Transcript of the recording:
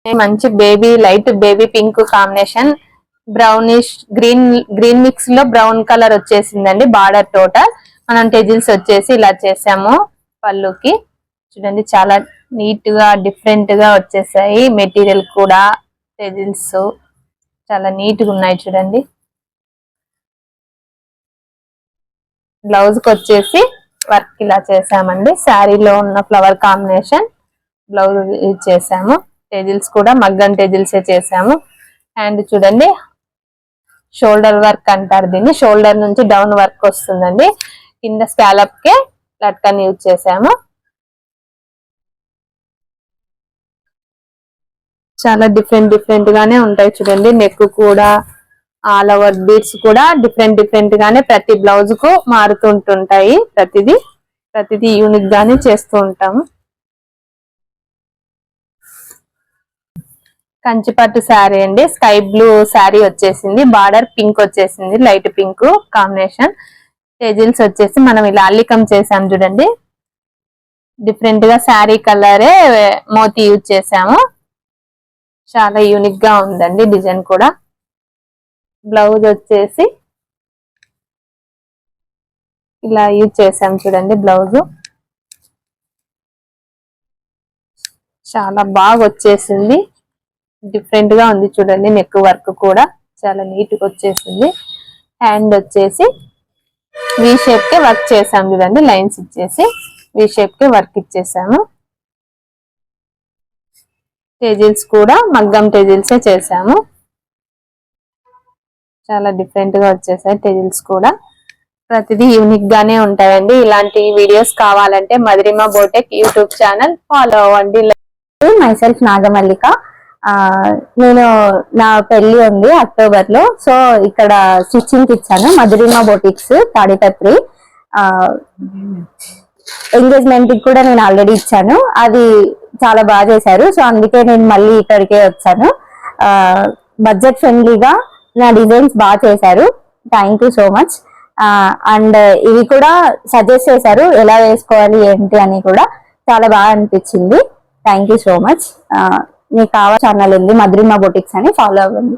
మంచి baby light baby pink combination brownish green mix లో brown colour వచ్చేసిందండి. Border total మనం టెజిల్స్ వచ్చేసి ఇలా చేసాము. పళ్ళుకి చూడండి చాలా నీట్ గా డిఫరెంట్ గా వచ్చేసాయి. మెటీరియల్ కూడా టెజిల్స్ చాలా నీట్ గా ఉన్నాయి చూడండి. బ్లౌజ్ కి వచ్చేసి వర్క్ ఇలా చేసామండి. శారీలో ఉన్న ఫ్లవర్ కాంబినేషన్ బ్లౌజ్ చేసాము. టెజిల్స్ కూడా మగ్గం టెజిల్సే చేసాము. అండ్ చూడండి షోల్డర్ వర్క్ అంటారు దీన్ని. షోల్డర్ నుంచి డౌన్ వర్క్ వస్తుందండి. కింద స్కాలప్ కే లట్కన్ యూజ్ చేసాము. చాలా డిఫరెంట్ గానే ఉంటాయి చూడండి. నెక్ కూడా ఆల్ ఓవర్ బీడ్స్ కూడా డిఫరెంట్ గానే ప్రతి బ్లౌజ్ కు మారుతుంటుంటాయి. ప్రతిదీ యూనిక్ గానే చేస్తూ ఉంటాము. కంచిపట్టు శారీ అండి. స్కై బ్లూ శారీ వచ్చేసింది. బార్డర్ పింక్ వచ్చేసింది. Light pink combination. టెజిల్స్ వచ్చేసి మనం ఇలా అల్లికం చేసాం చూడండి. డిఫరెంట్ గా శారీ కలరే మోతీ యూజ్ చేసాము. చాలా యూనిక్ గా ఉందండి డిజైన్ కూడా. బ్లౌజ్ వచ్చేసి ఇలా యూజ్ చేసాం చూడండి. బ్లౌజ్ చాలా బాగా వచ్చేసింది. డిఫరెంట్ గా ఉంది చూడండి. నెక్ వర్క్ కూడా చాలా నీట్ గా వచ్చేసింది. హ్యాండ్ వచ్చేసి వి షేప్ కే వర్క్ చేసాం చూడండి. లైన్స్ ఇచ్చేసి వి షేప్ కే వర్క్ ఇచ్చేసాము. టెజిల్స్ కూడా మగ్గం టెజిల్సే చేసాము. చాలా డిఫరెంట్ గా వచ్చేసాయి టెజిల్స్ కూడా. ప్రతిదీ యూనిక్ గానే ఉంటాయండి. ఇలాంటి వీడియోస్ కావాలంటే మధురిమ బోటెక్ యూట్యూబ్ ఛానల్ ఫాలో అవ్వండి. మైసెల్ఫ్ నాగమల్లిక. నేను నా పెళ్లి ఉంది అక్టోబర్ లో. సో ఇక్కడ స్టిచ్చింగ్ కి ఇచ్చాను మధురిమ బోటిక్స్ తాడిపత్రి. ఎంగేజ్మెంట్ కి కూడా నేను ఆల్రెడీ ఇచ్చాను. అది చాలా బాగా చేశారు. సో అందుకే నేను మళ్ళీ ఇక్కడికే వచ్చాను. బడ్జెట్ ఫ్రెండ్లీగా నా డిజైన్స్ బాగా చేశారు. Thank you so much. And ఇవి కూడా సజెస్ట్ చేశారు ఎలా వేసుకోవాలి ఏంటి అని కూడా. చాలా బాగా అనిపించింది. Thank you so much. మీకు కావాల్సిన ఛానల్ ఉంది మధురిమ బొటిక్స్ అని, ఫాలో అవ్వండి.